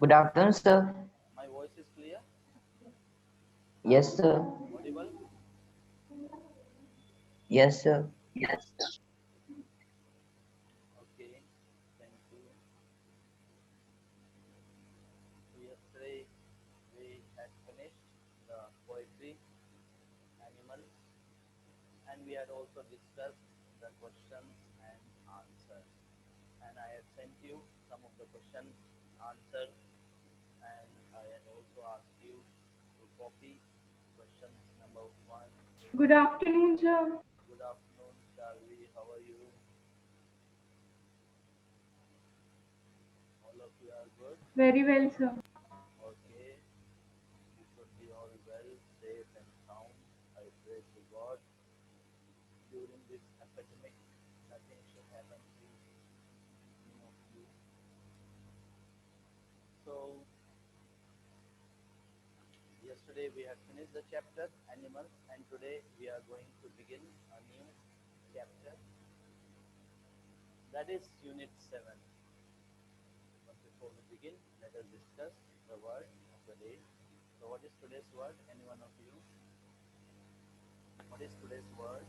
Good afternoon, sir. My voice is clear, Yes, sir. audible. Yes, sir. Okay, thank you. So yesterday we had finished the poetry, animals, and we had also discussed the questions and answers. And I had sent you some of the questions, answers, and I had also asked you to copy questions number one. Good afternoon, sir. Good afternoon, Charlie. How are you? All of you are good. Very well, sir. Okay, you should be all well, safe and sound. I pray to God during this epidemic, nothing should happen to any of you. So, yesterday we had finished the chapter animals, and today we are going to begin a new chapter that is Unit 7. But before we begin, let us discuss the word of the day. So, what is today's word? Any one of you? What is today's word?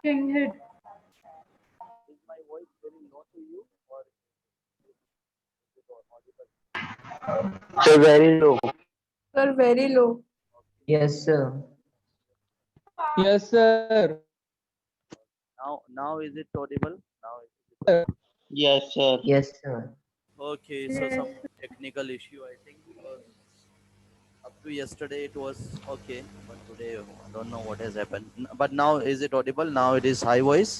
Kinghead. Is my voice very low to you, or is it audible? So very low. Sir, very low. Okay. Yes, sir. Yes, sir. Now is it audible? Now is it Sir. audible? Yes, sir. Yes, sir. Okay, so Yes. some technical issue I think because up to yesterday it was okay, but today I don't know what has happened. But now is it audible? Now it is high voice.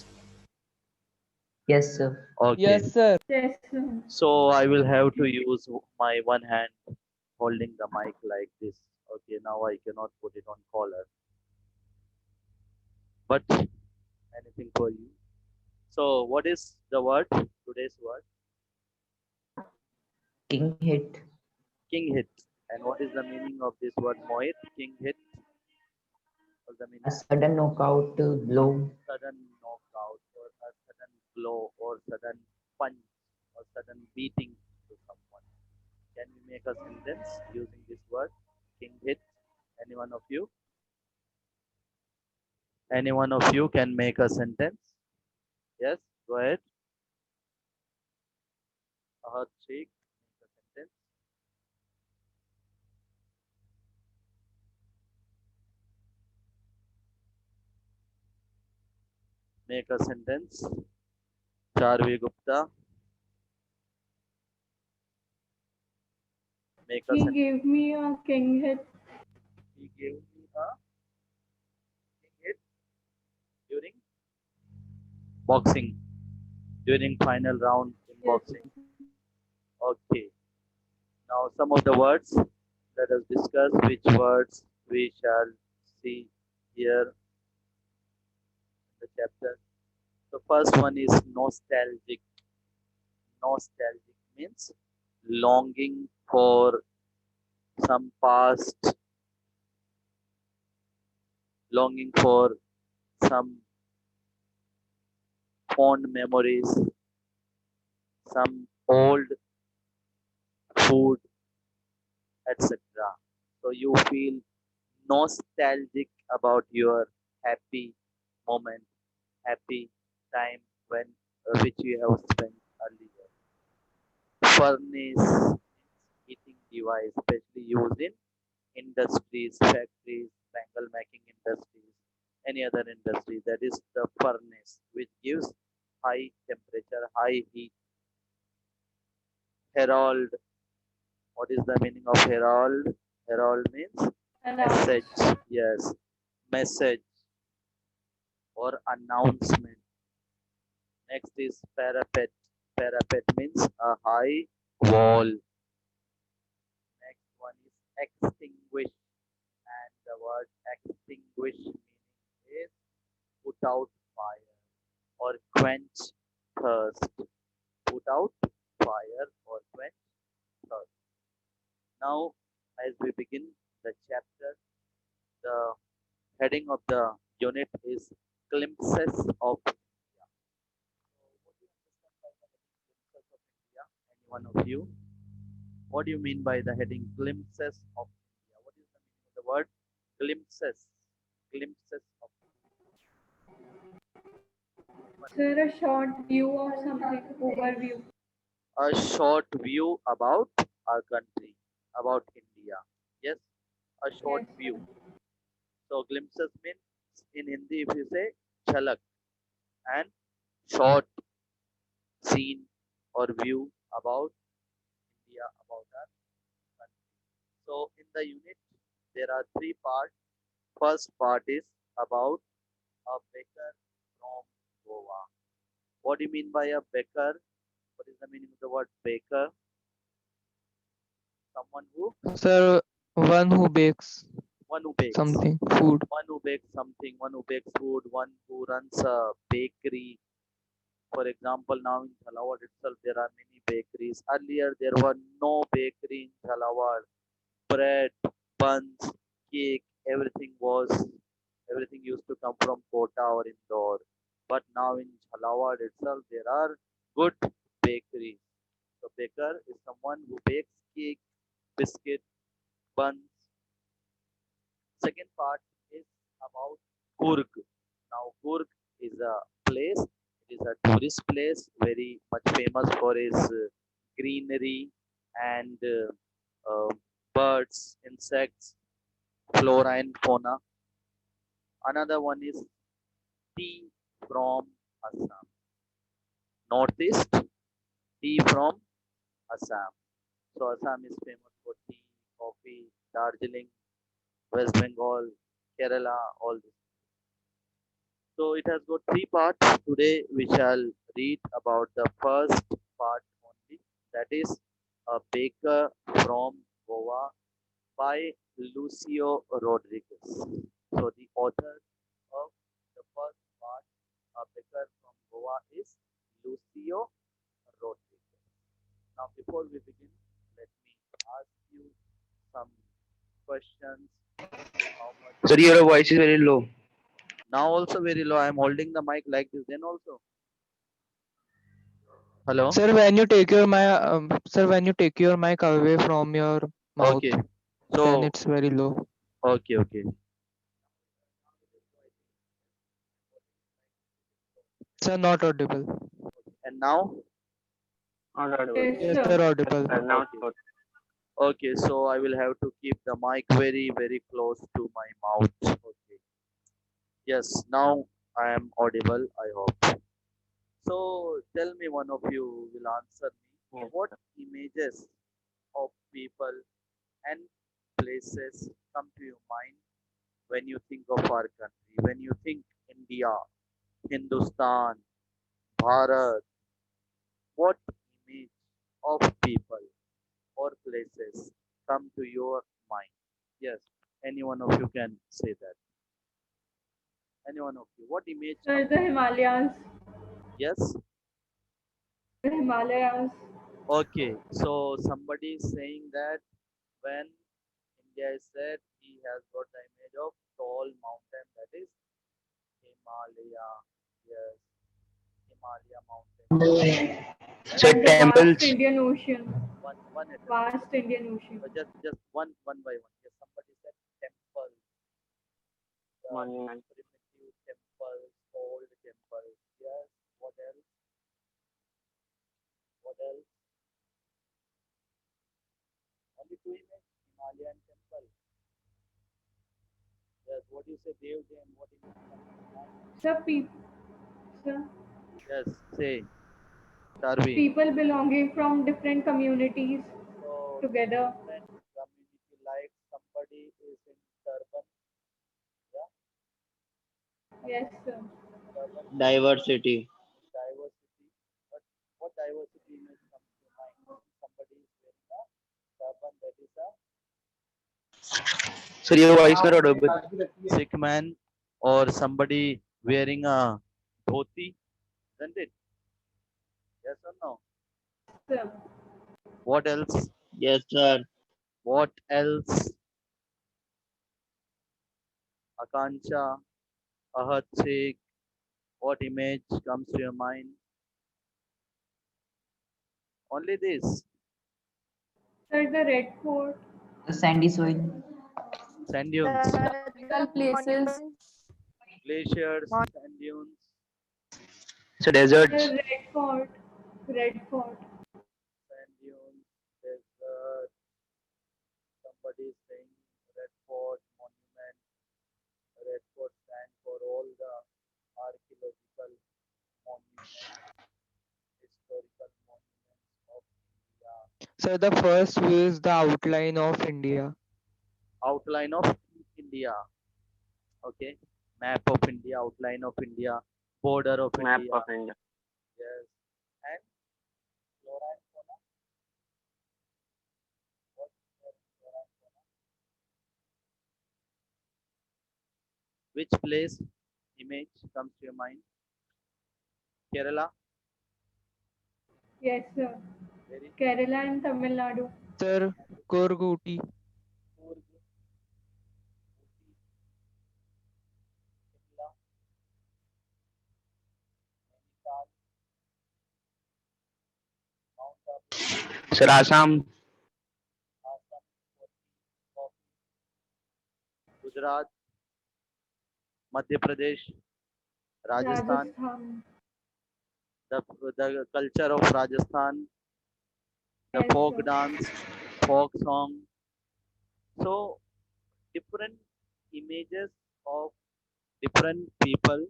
Yes, sir. Okay, Yes, sir. Yes, sir. so I will have to use my one hand holding the mic like this. Okay, now I cannot put it on collar, but anything for you. So what is the word? Today's word? King hit. King hit. And what is the meaning of this word Mohit? King hit. What's the A meaning? sudden knockout blow. Sudden knockout or a sudden blow or sudden punch or sudden beating to someone. Can we make a sentence using this word? King hit. Any one of you? Any one of you can make a sentence? Yes, go ahead. Ahad Sheikh, make a sentence. Make a sentence. Charvi Gupta, make a He sentence. gave me a kinghead. He gave me a king hit during boxing, during final round in Yes. boxing. Okay. Now, some of the words, let us discuss which words we shall see here in the chapter. The first one is nostalgic. Nostalgic means longing for some past, longing for some fond memories, some old food, etc. So you feel nostalgic about your happy moment, happy time when which you have spent earlier. Furnace heating device, especially used in industries, factories, bangle making industries, any other industry. That is the furnace, which gives high temperature, high heat. Herald. What is the meaning of herald? Herald means Announce. message. Yes, message or announcement. Next is parapet. Parapet means a high wall. Next one is extinguish. And the word extinguish meaning is put out fire or quench thirst. Put out fire or quench thirst. Now, as we begin the chapter, the heading of the unit is glimpses of India. So, what do you understand by the heading glimpses of India? Any one of you? What do you mean by the heading glimpses of India? What is the meaning of the word glimpses? Glimpses of Sir, a short view of something, overview. a short view about our country, about India. Yes, a short Yes, view. sir. So glimpses means in Hindi if you say chalak and short scene or view about India, about our country. So in the unit there are three parts. First part is about a baker from Goa. What do you mean by a baker? What is the meaning of the word baker? Someone who Sir, one who bakes one who bakes. something, food. One who bakes something, one who bakes food, one who runs a bakery. For example, now in Jhalawad itself, there are many bakeries. Earlier, there were no bakery in Jhalawad. Bread, buns, cake, everything used to come from Kota or Indore. But now in Jhalawad itself, there are good bakeries. So baker is someone who bakes cake, biscuit, buns. Second part is about Kurg. Now, Kurg is a place, it is a tourist place, very much famous for its greenery and birds, insects, flora and fauna. Another one is tea from Assam. Northeast, tea from Assam. So, Assam is famous for tea, coffee, Darjeeling, West Bengal, Kerala, all this. So it has got three parts. Today we shall read about the first part only. That is a baker from Goa by Lucio Rodriguez. So the author of the first part, a baker from Goa, is Lucio Rodriguez. Now before we begin, let me ask you some questions. How much? Sir, your voice is very low. Now also very low. I am holding the mic like this. Then also. Hello. Sir, when you take your mic away from your mouth, Okay. then So it's very low. okay. Sir, not audible. And now Not audible. Yes, Yes, sir. sir, audible. Now it's okay. good. Okay. So I will have to keep the mic very close to my mouth. Okay. Yes. Now I am audible. I hope. So tell me, one of you will answer me. Yes. What images of people and places come to your mind when you think of our country? When you think India, Hindustan, Bharat, what image of people or places come to your mind? Yes, any one of you can say that. Any one of you. What image Sir, comes? the Himalayas. Yes. The Himalayas. Okay. So somebody is saying that when India is said, he has got the image of tall mountain, that is Himalaya. Yes, Himalaya mountain. Yes. Sir, And the vast temples. Indian Ocean. One at a time. Vast Indian Ocean. So just one by one. Yes, somebody said temple, Monument. primitive temples, old temples. Yes. What else? What else? Only two images, Himalayan temple. Yes. What do you say, Dev Jain? What image comes to mind? Sir, sir, Yes. Say, Darwin. people belonging from different communities So together. different community, like somebody is in turban. Yeah. Yes, Somebody sir. turban. Diversity. Diversity. What diversity image comes to mind? Somebody is wearing a turban, that is a Sir, your voice not audible. Sikh man, or somebody wearing a dhoti, isn't it? Yes or no? Sir. What else? Yes, sir. What else? Akanksha, Ahad Sheikh. What image comes to your mind? Only this. Sir, the Red Fort. The sandy soil. Sand dunes, Historical places. glaciers, sand dunes, So The deserts. Red Fort. Red Fort. sand dunes, desert. Somebody is saying Red Fort Monument. Red Fort stand for all the archaeological monuments, historical monuments of India. Sir, the first view is the outline of India. Outline of India. Okay. Map of India, outline of India, border of Map India. of India. Yes. And flora and fauna. What is there in flora and fauna? Which place image comes to your mind? Kerala. Yes, sir. Very Kerala and Tamil Nadu. Sir, Kurg, Ooty. Coorg, Ooty, Shimla, Nainital, Mount Abu, Sir, Assam. Assam, Coffee, Gujarat, Madhya Pradesh, Rajasthan, Rajasthan. the culture of Rajasthan, the Yes, folk sir. dance, folk song. So different images of different people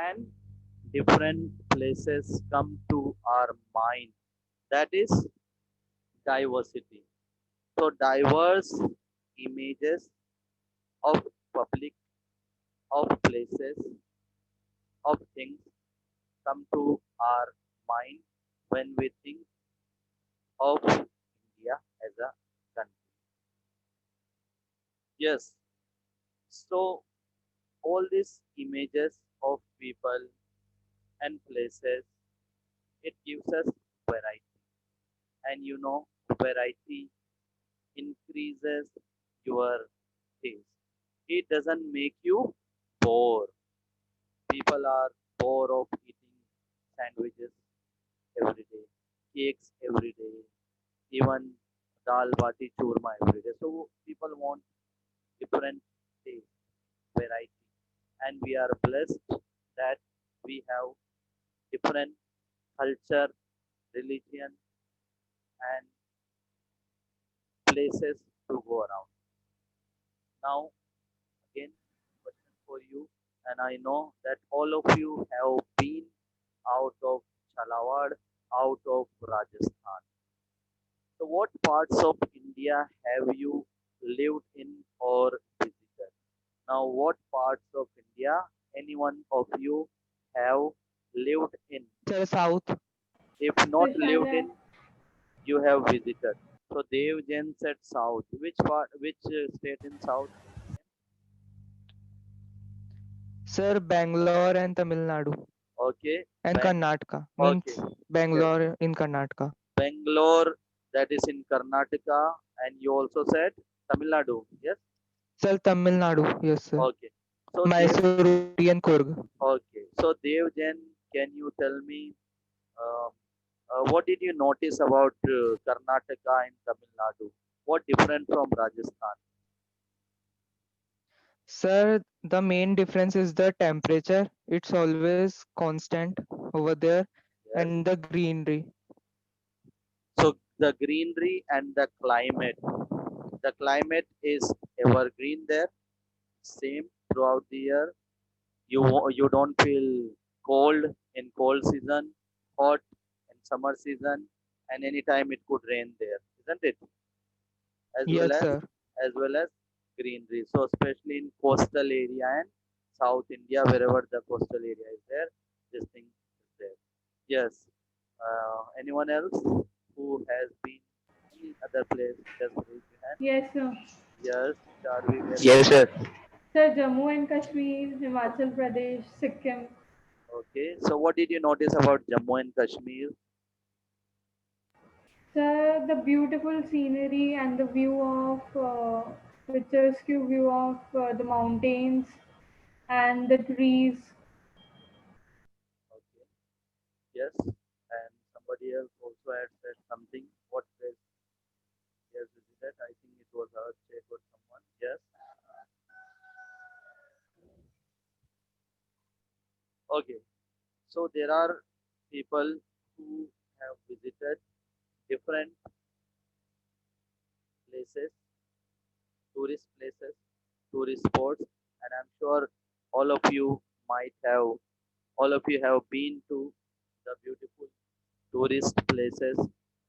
and different places come to our mind. That is diversity. So diverse images of public, of places, of things come to our mind when we think of India as a country. Yes. So all these images of people and places, it gives us variety. And you know, variety increases your taste. It doesn't make you bored. People are bored of eating sandwiches every day, cakes every day, even dal bati churma every day. So people want different taste, variety, and we are blessed that we have different culture, religion, and places to go around. Now, again, question for you, and I know that all of you have been out of Chalawad, out of Rajasthan. So, what parts of India have you lived in or visited? Now, what parts of India anyone of you have lived in? Sir, South. If not So shall lived I? in, you have visited. So Dev Jain said South. Which part? Which state in South? Sir, Bangalore and Tamil Nadu. Okay, And Karnataka. okay, Means yes. Bangalore in Karnataka. Bangalore, that is in Karnataka, and you also said Tamil Nadu. Yes. Sir, Tamil Nadu. Yes, sir. Okay. So Dev, Mysore, Ooty and Kurg. okay. So Dev Jain, can you tell me um, what did you notice about Karnataka and Tamil Nadu? What different from Rajasthan? Sir, the main difference is the temperature. It's always constant over there Yes. and the greenery. So the greenery and the climate. The climate is evergreen there, same throughout the year. You don't feel cold in cold season, hot in summer season, and anytime it could rain there, isn't it? As well Yes, as sir. as well as greenery. So especially in coastal area and South India, wherever the coastal area is there, this thing is there. Yes. Anyone else who has been any other place? Just raise your hand. Yes, sir. Yes, Charvi, where you Yes, are? sir. Sir, Jammu and Kashmir, Himachal Pradesh, Sikkim. Okay. So what did you notice about Jammu and Kashmir? Sir, the beautiful scenery and the view of picturesque view of the mountains and the trees. Okay. Yes. And somebody else also had said something. What place? that? I think it was her check or someone. Yes. Okay. So there are people who have visited different places, tourist places, tourist spots, and I'm sure all of you might have, all of you have been to the beautiful tourist places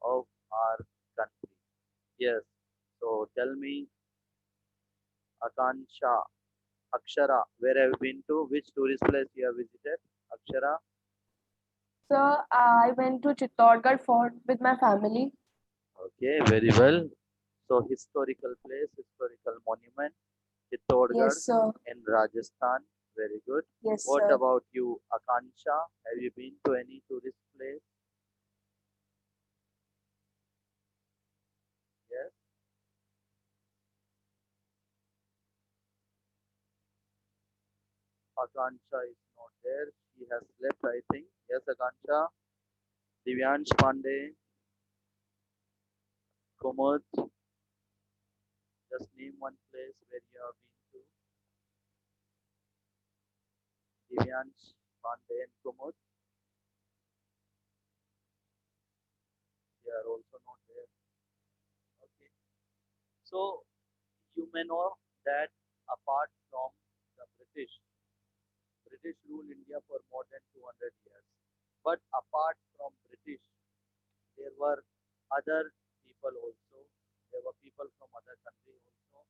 of our country. Yes. So tell me, Akansha, Akshara, where have you been to? Which tourist place you have visited? Akshara. So I went to Chittorgarh Fort with my family. Okay, very well. So historical place, historical monument, Chittorgarh Yes, sir. in Rajasthan. Very good. Yes, What sir. about you, Akansha? Have you been to any tourist place? Yes. Akansha is not there. She has left, I think. Yes, Akansha. Divyansh Pandey, Kumud. Just name one place where you have been to. Divyansh Pandey and Kumud. They are also not there. Okay. So you may know that apart from the British ruled India for more than 200 years. But apart from British, there were other people also. There were people from other countries also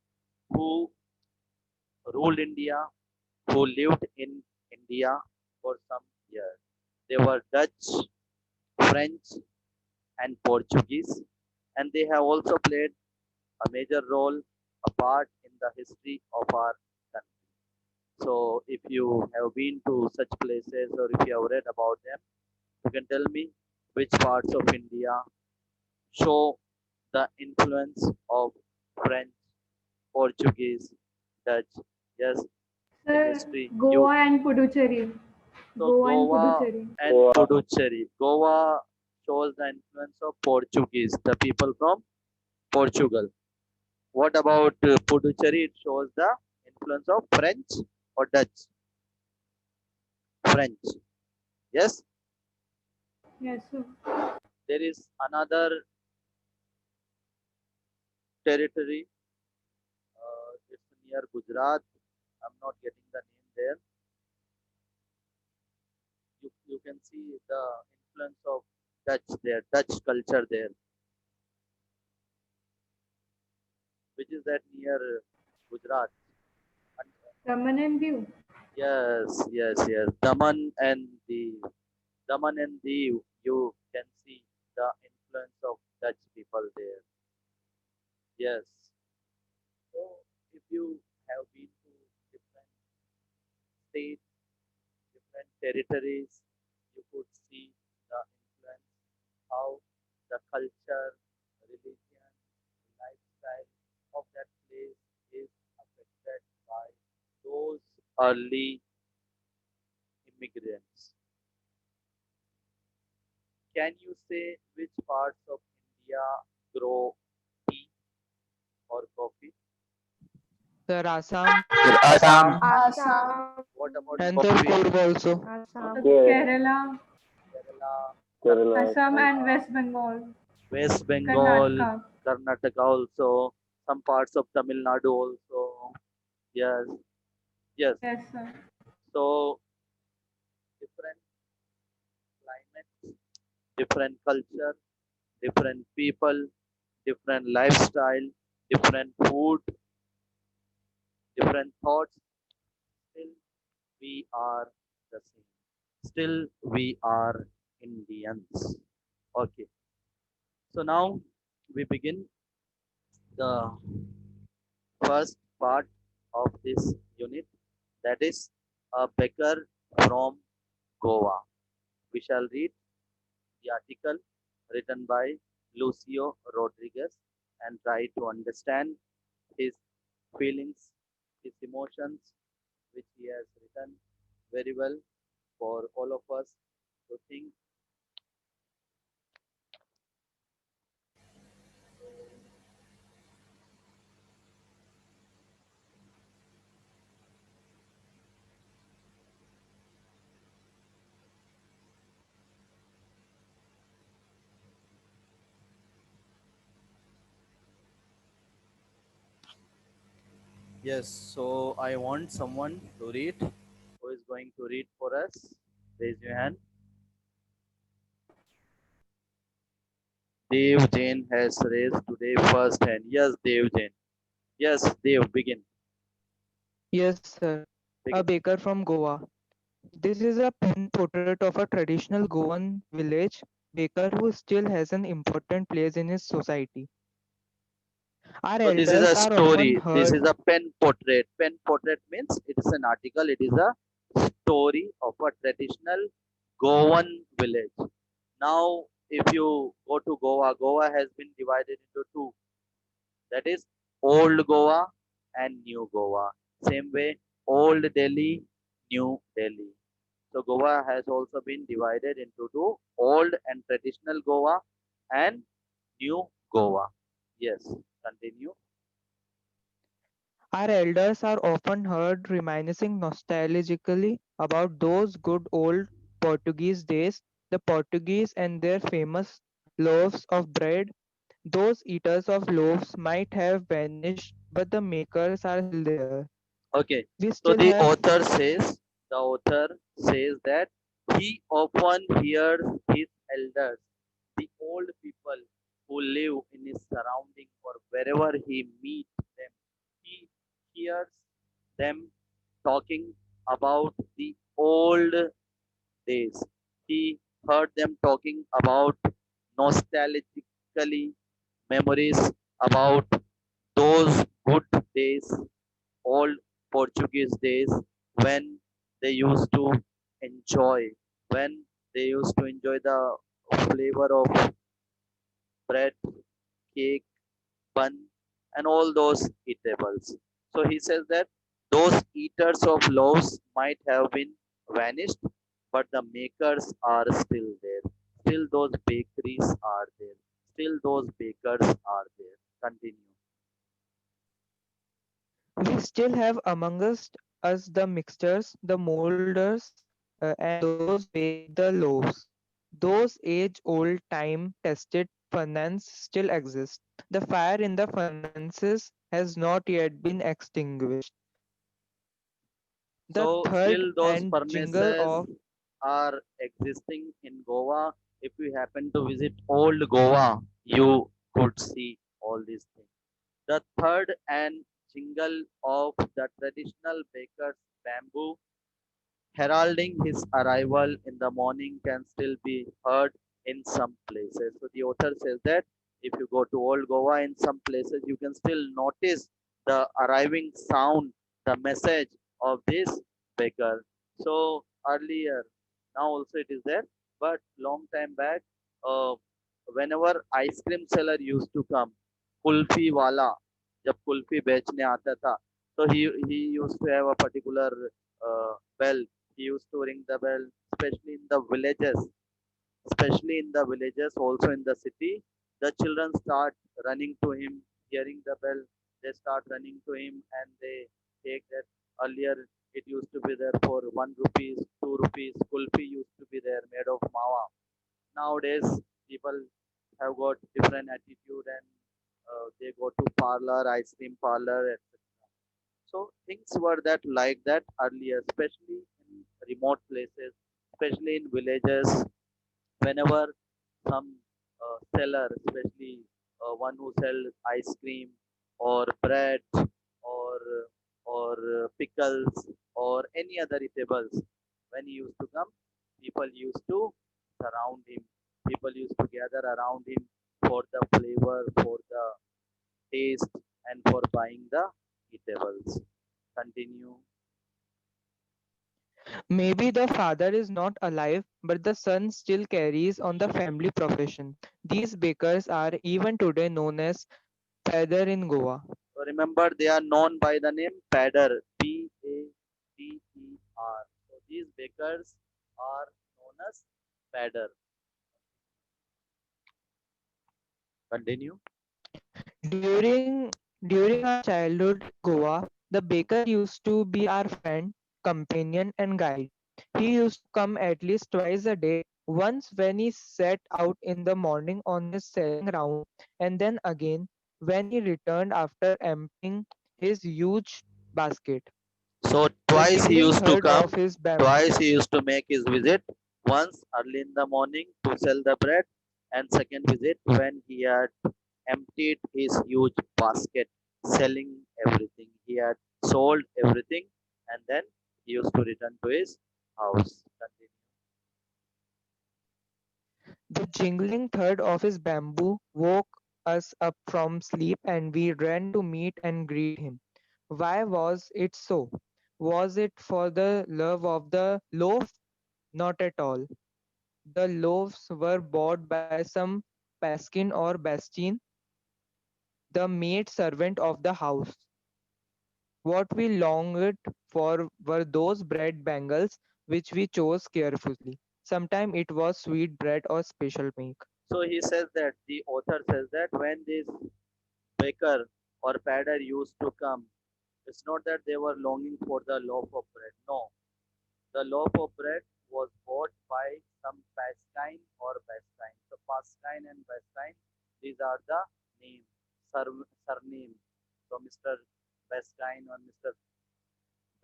who ruled India, who lived in India for some years. They were Dutch, French, and Portuguese, and they have also played a major role, a part in the history of our country. So, if you have been to such places or if you have read about them, you can tell me which parts of India show the influence of French, Portuguese, Dutch. Yes, in Sir, history, you Goa and Puducherry. so Goa and Goa Puducherry. and Puducherry. Goa shows the influence of Portuguese, the people from Portugal. What about Puducherry? It shows the influence of French or Dutch. French. Yes, Yes, sir. there is another territory. It's near Gujarat. I'm not getting the name there. You can see the influence of Dutch there, Dutch culture there, which is that near Gujarat. And, Raman and View. yes. Daman and Diu. You can see the influence of Dutch people there. Yes. So if you have been to different states, different territories, you could see the influence, how the culture, religion, lifestyle of that place is affected by those early immigrants. Can you say which parts of India grow tea or coffee? Sir, Assam Assam. Assam. What about and the coffee? Kurg also. Assam. Kerala, Kerala, Assam and Karnataka, West Bengal. West Bengal, Karnataka. Karnataka also, some parts of Tamil Nadu also. Yes, yes. Yes, sir. So different climates, different culture, different people, different lifestyle, different food, different thoughts. Still, we are the same. Still, we are Indians. Okay. So now we begin the first part of this unit, that is a beggar from Goa. We shall read the article written by Lucio Rodriguez and try to understand his feelings, his emotions, which he has written very well for all of us to think. Yes, so I want someone to read. Who is going to read for us? Raise your hand. Dev Jain has raised today first hand. Yes, Dev Jain. Yes, Dev, begin. Yes, sir. A Begin. baker from Goa. This is a pen portrait of a traditional Goan village baker who still has an important place in his society. Our So this is a elders are often story. This is heard. a pen portrait. Pen portrait means it is an article. It is a story of a traditional Goan village. Now, if you go to Goa, Goa has been divided into two. That is Old Goa and New Goa. Same way, Old Delhi, New Delhi. So Goa has also been divided into two, Old and Traditional Goa and New Goa. Yes, continue. Our elders are often heard reminiscing nostalgically about those good old Portuguese days, the Portuguese and their famous loaves of bread. Those eaters of loaves might have vanished, but the makers are still there. Okay, We so still have the author says that he often hears his elders, the old people who live in his surrounding or wherever he meets them. He hears them talking about the old days. He heard them talking about nostalgically memories about those good days, old Portuguese days when they used to enjoy, when they used to enjoy the flavor of bread, cake, bun, and all those eatables. So he says that those eaters of loaves might have been vanished, but the makers are still there. Still, those bakeries are there. Still, those bakers are there. Continue. we still have among us the mixers, the molders, and those who bake the loaves. Those age-old, time-tested furnaces still exist. The fire in the furnaces has not yet been extinguished. The So third still those and jingle furnaces of are existing in Goa. If you happen to visit old Goa, you could see all these things. The third and jingle of the traditional baker's bamboo heralding his arrival in the morning can still be heard in some places. So the author says that if you go to Old Goa, in some places you can still notice the arriving sound, the message of this baker. So earlier, now also it is there, but long time back, uh, whenever ice cream seller used to come, kulfi wala, जब कुल्फी बेचने आता था, so he used to have a particular bell. He used to ring the bell, especially in the villages, especially in the villages, also in the city. The children start running to him, hearing the bell. They start running to him and they take that. Earlier, it used to be there for 1 rupees, 2 rupees. Kulfi used to be there made of mawa. Nowadays, people have got different attitude and they go to parlor, ice cream parlor, etc. So things were that like that earlier, especially in remote places, especially in villages. Whenever some seller, especially one who sells ice cream or bread or pickles or any other eatables, when he used to come, people used to surround him. People used to gather around him for the flavor, for the taste, and for buying the eatables. Continue. maybe the father is not alive, but the son still carries on the family profession. These bakers are even today known as Pedar in Goa. So remember, they are known by the name Padder, Pader. So these bakers are known as Padder. Continue. During our childhood in Goa, the baker used to be our friend, companion, and guide. He used to come at least twice a day, once when he set out in the morning on his selling round, and then again when he returned after emptying his huge basket. So The twice he jingling used to thud come, of his twice he used to make his visit. Once early in the morning to sell the bread, and second visit when he had emptied his huge basket, selling everything. He had sold everything, and then he used to return to his house. Continue. The jingling thud of his bamboo woke us up from sleep, and we ran to meet and greet him. Why was it so? Was it for the love of the loaf? Not at all. The loaves were bought by some Paskin or Bastien, the maid servant of the house. What we longed for were those bread bangles which we chose carefully. Sometimes it was sweet bread or special milk. So he says that the author says that when this baker or padder used to come, it's not that they were longing for the loaf of bread. No, the loaf of bread was bought by some Pasquine or Bastine. So Pasquine and Bastine, these are the names, surname. So Mr. Pasquine or Mr.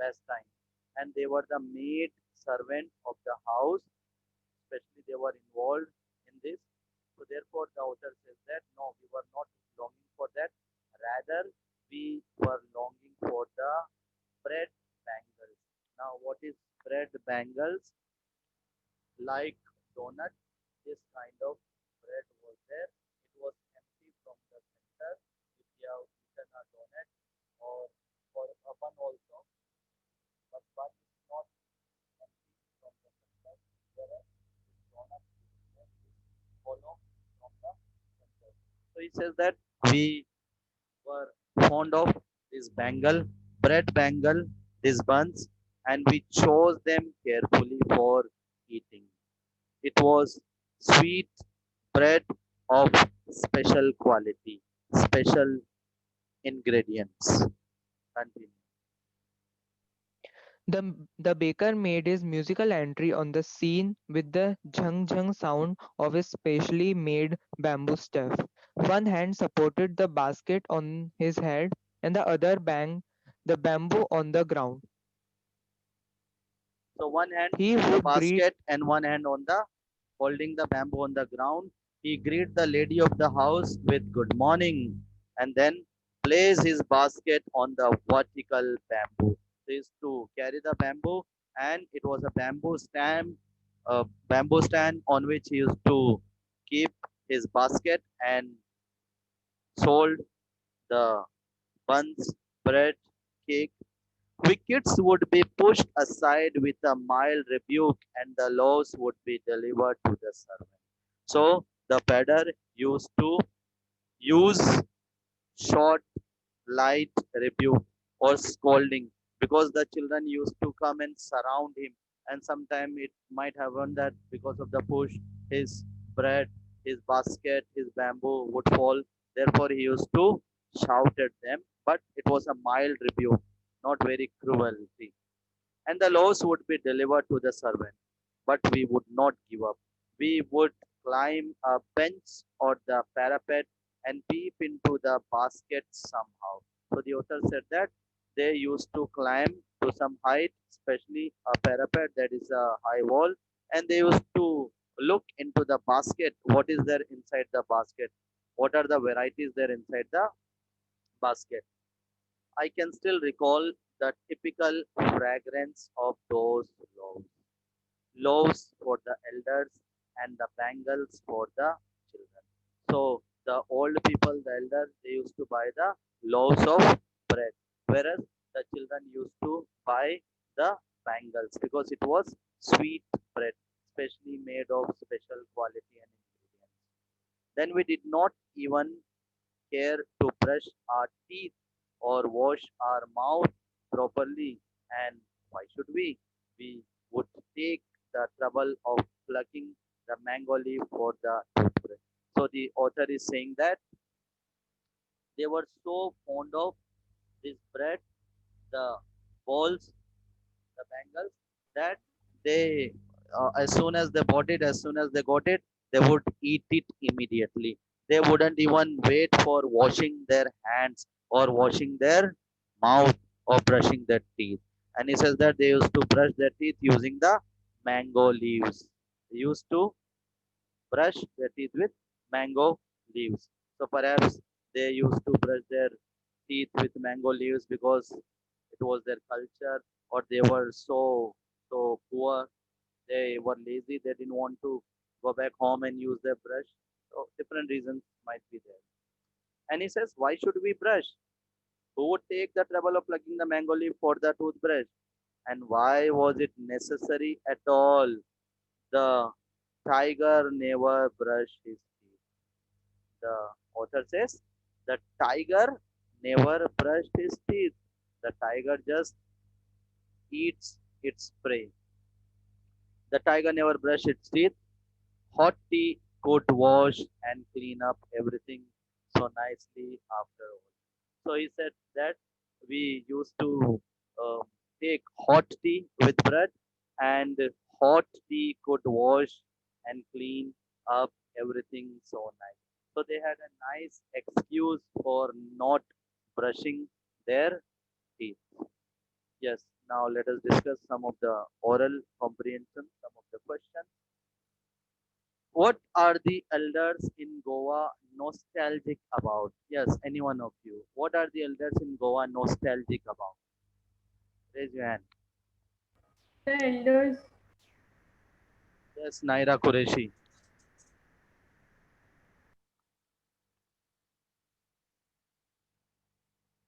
Bastine. And they were the maid servant of the house, especially they were involved in this. So therefore the author says that no, we were not longing for that. Rather, we were longing for the bread bangles. Now, what is bread bangles? Like donut, this kind of bread was there. It was empty from the center. If you have eaten a donut or for a bun also, but bun is not empty from the center, whereas this donut is hollow from the center. So he says that we were fond of this bangle, bread bangle, these buns, and we chose them carefully for eating. It was sweet bread of special quality, special ingredients. Continue. The baker made his musical entry on the scene with the jhang jhang sound of his specially made bamboo staff. One hand supported the basket on his head, and the other banged the bamboo on the ground. So one hand He the would greet basket and one hand on the holding the bamboo on the ground. He greet the lady of the house with good morning and then place his basket on the vertical bamboo. He used to carry the bamboo and it was a bamboo stand on which he used to keep his basket and sold the buns, bread, cake. Wickets would be pushed aside with a mild rebuke, and the laws would be delivered to the servant. So the pedder used to use short, light rebuke or scolding because the children used to come and surround him, and sometime it might happen that because of the push, his bread, his basket, his bamboo would fall. Therefore, he used to shout at them, but it was a mild rebuke, not very cruelty, and the laws would be delivered to the servant. But we would not give up. We would climb a bench or the parapet and peep into the basket somehow. So the author said that they used to climb to some height, especially a parapet that is a high wall, and they used to look into the basket. What is there inside the basket? What are the varieties there inside the basket? I can still recall the typical fragrance of those loaves. Loaves for the elders and the bangles for the children. So the old people, the elders, they used to buy the loaves of bread, whereas the children used to buy the bangles because it was sweet bread, specially made of special quality and ingredients. Then we did not even care to brush our teeth or wash our mouth properly. And why should we? We would take the trouble of plucking the mango leaf for the toothbrush. So the author is saying that they were so fond of this bread, the balls, the bangles, that they, as soon as they bought it, as soon as they got it, they would eat it immediately. They wouldn't even wait for washing their hands or washing their mouth. of brushing their teeth. And he says that they used to brush their teeth using the mango leaves. They used to brush their teeth with mango leaves. So perhaps they used to brush their teeth with mango leaves because it was their culture, or they were so poor, they were lazy, they didn't want to go back home and use their brush. So different reasons might be there. And he says, why should we brush? Who would take the trouble of plucking the mango leaf for the toothbrush? And why was it necessary at all? The tiger never brushed his teeth. The author says the tiger never brushed his teeth. The tiger just eats its prey. The tiger never brushed its teeth. Hot tea could wash and clean up everything so nicely after all. So he said that we used to uh, take hot tea with bread, and hot tea could wash and clean up everything so nice. So they had a nice excuse for not brushing their teeth. Yes, now let us discuss some of the oral comprehension, some of the questions. What are the elders in Goa nostalgic about? Yes, any one of you. What are the elders in Goa nostalgic about? Raise your hand. The elders, Yes, Naira Qureshi.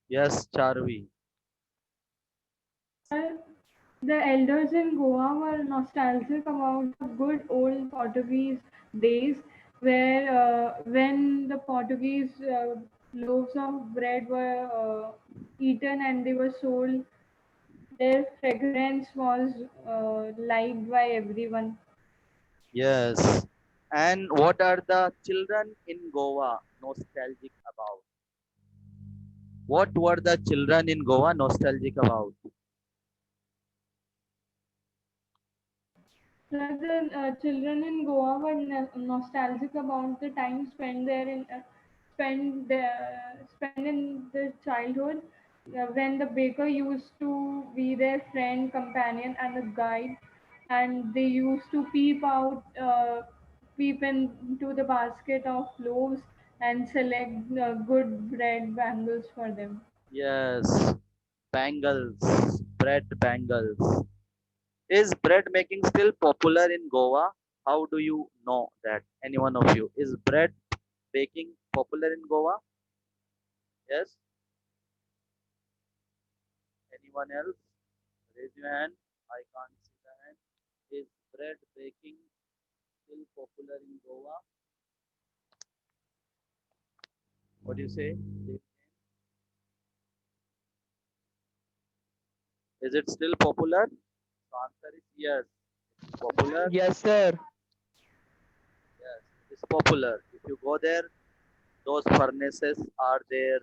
Yes, Charvi. the elders in Goa were nostalgic about the good old Portuguese days, where when the Portuguese loaves of bread were eaten and they were sold, their fragrance was liked by everyone. Yes. And what are the children in Goa nostalgic about? What were the children in Goa nostalgic about? Like the children in Goa were nostalgic about the time spent in the childhood when the baker used to be their friend, companion, and a guide, and they used to peep into the basket of loaves and select good bread bangles for them. Yes, bangles, bread bangles. Is bread making still popular in Goa? How do you know that? Any one of you? Is bread baking popular in Goa? Yes? Anyone else? Raise your hand. I can't see the hand. Is bread baking still popular in Goa? What do you say? Is it still popular? The answer is yes. It's popular. Yes, sir. Yes, it's popular. If you go there, those furnaces are there.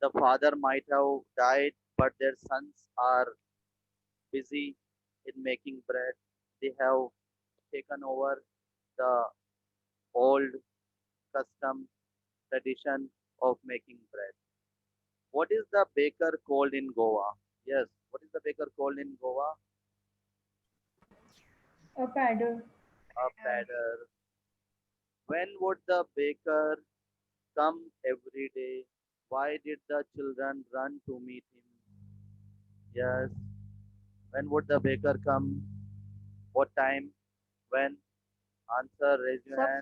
The father might have died, but their sons are busy in making bread. They have taken over the old custom tradition of making bread. What is the baker called in Goa? Yes, what is the baker called in Goa? A paddle. A padder. When would the baker come every day? Why did the children run to meet him? Yes. When would the baker come? What time? When? Answer, raise your So hand.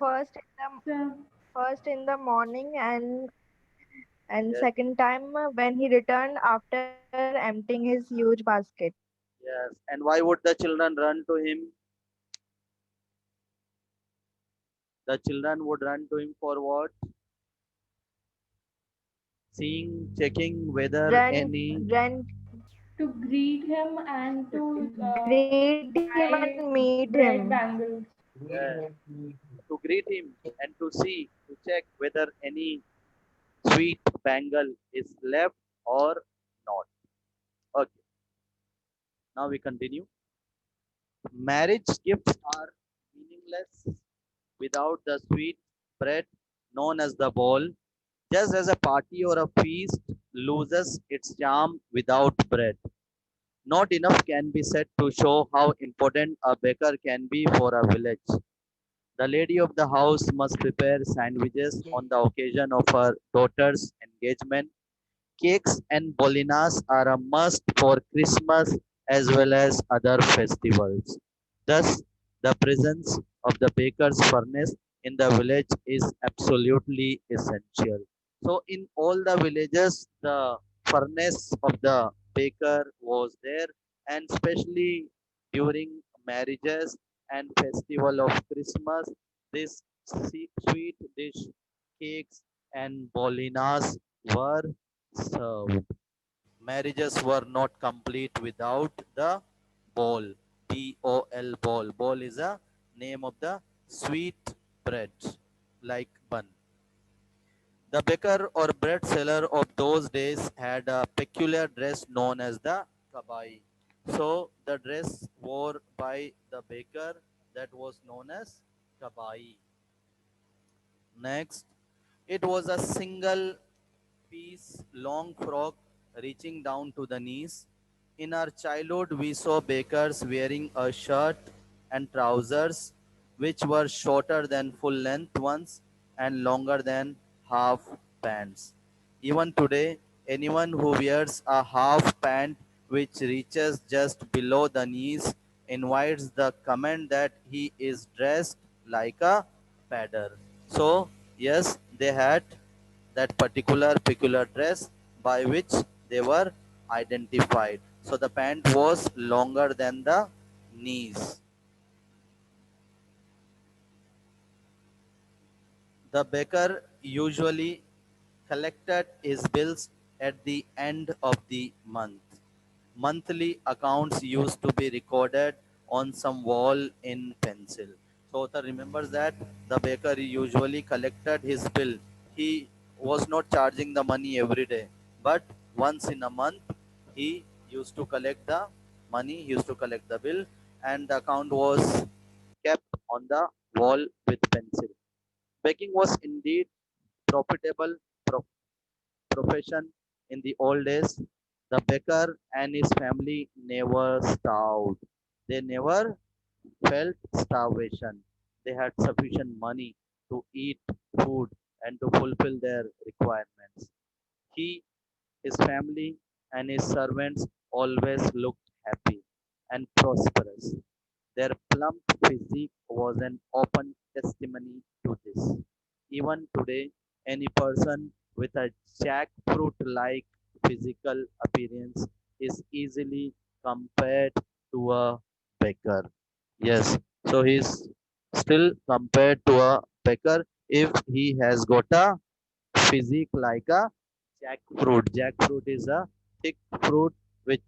So, first in the morning, and Yes, second time when he returned after emptying his huge basket. yes. And why would the children run to him? The children would run to him for what? Seeing, checking whether Rent, any. rent, to greet him and to greet him and buy meet him. bread bangles. Yes, to greet him and to see, to check whether any sweet bangle is left or not. Okay, now we continue. Marriage gifts are meaningless without the sweet bread known as the ball. Just as a party or a feast loses its charm without bread. Not enough can be said to show how important a baker can be for a village. The lady of the house must prepare sandwiches on the occasion of her daughter's engagement. Cakes and bolinas are a must for Christmas as well as other festivals. Thus, the presence of the baker's furnace in the village is absolutely essential. So, in all the villages, the furnace of the baker was there, and especially during marriages and festival of Christmas, this sweet dish, cakes and bolinas were served. Marriages were not complete without the bowl. BOL bowl. Bowl is a name of the sweet bread like bun. The baker or bread seller of those days had a peculiar dress known as the kabai. So the dress wore by the baker that was known as kabai. Next, it was a single piece long frock reaching down to the knees. In our childhood, we saw bakers wearing a shirt and trousers which were shorter than full length ones and longer than half pants. Even today, anyone who wears a half pant which reaches just below the knees invites the comment that he is dressed like a padder. So, yes, they had that particular peculiar dress by which they were identified. So the pant was longer than the knees. The baker usually collected his bills at the end of the month. Monthly accounts used to be recorded on some wall in pencil. So author remembers that the baker usually collected his bill. He was not charging the money every day, but once in a month he used to collect the money, he used to collect the bill, and the account was kept on the wall with pencil. Baking was indeed profitable profession in the old days. The baker and his family never starved. They never felt starvation. They had sufficient money to eat food and to fulfill their requirements. He, his family, and his servants always looked happy and prosperous. Their plump physique was an open testimony to this. Even today, any person with a jackfruit like physical appearance is easily compared to a beggar. Yes, so he's still compared to a beggar if he has got a physique like a jackfruit. Jackfruit is a thick fruit which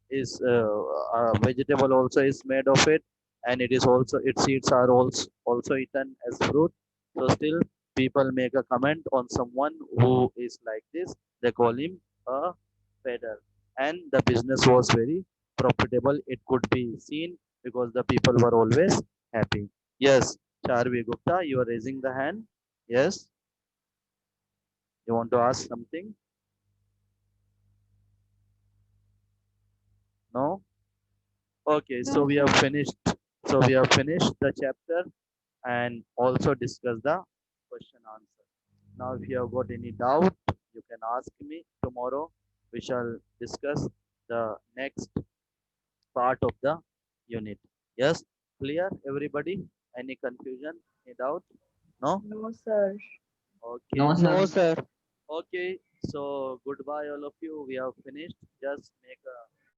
is a vegetable also is made of it, and it is also its seeds are also eaten as fruit. So still people make a comment on someone who is like this. They call him a pedder, and the business was very profitable. It could be seen because the people were always happy. Yes, Charvi Gupta, you are raising the hand. Yes, you want to ask something? No? Okay, so No, we sir. have finished. So we have finished the chapter and also discussed the question answer. Now, if you have got any doubt, you can ask me tomorrow. We shall discuss the next part of the unit. Yes, clear, everybody? Any confusion? Any doubt? No? No, sir. No, Okay. No, sir. sir. Okay. So goodbye, all of you. We have finished. Just make a